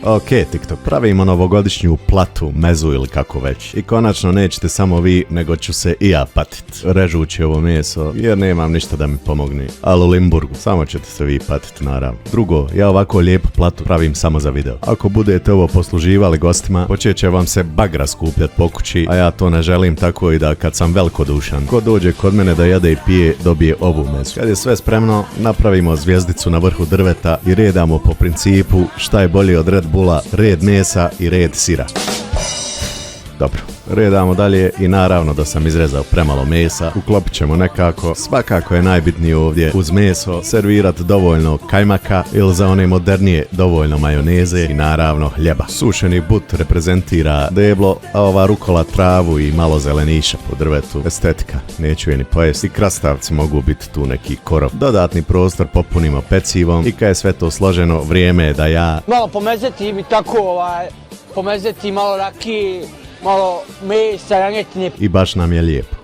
Ok, TikTok, pravimo novogodišnju platu, mezu ili kako već. I konačno nećete samo vi, nego ću se i ja patit. Režući ovo meso, jer nemam ništa da mi pomogne. Ali u Limburgu, samo ćete se vi patit, naravno. Drugo, ja ovako lijepu platu pravim samo za video. Ako budete ovo posluživali gostima, počet će vam se bagra skupljat po kući, a ja to ne želim, tako i da kad sam velikodušan, ko dođe kod mene da jede i pije, dobije ovu mesu. Kad je sve spremno, napravimo zvjezdicu na vrhu drveta i redamo po principu šta je bolje od Red Bulla, red mesa i red sira. Dobro, redamo dalje i naravno da sam izrezao premalo mesa, uklopit ćemo nekako. Svakako je najbitnije ovdje uz meso servirat dovoljno kajmaka ili za one modernije dovoljno majoneze i naravno hljeba. Sušeni but reprezentira deblo, a ova rukola travu i malo zeleniša po drvetu. Estetika, neću je ni pojesti. I krastavci mogu biti tu neki korov. Dodatni prostor popunimo pecivom i kad je sve to složeno, vrijeme je da ja malo pomezeti mi tako pomezeti malo rakije, malo mesa, janjetine. I baš nam je lijepo.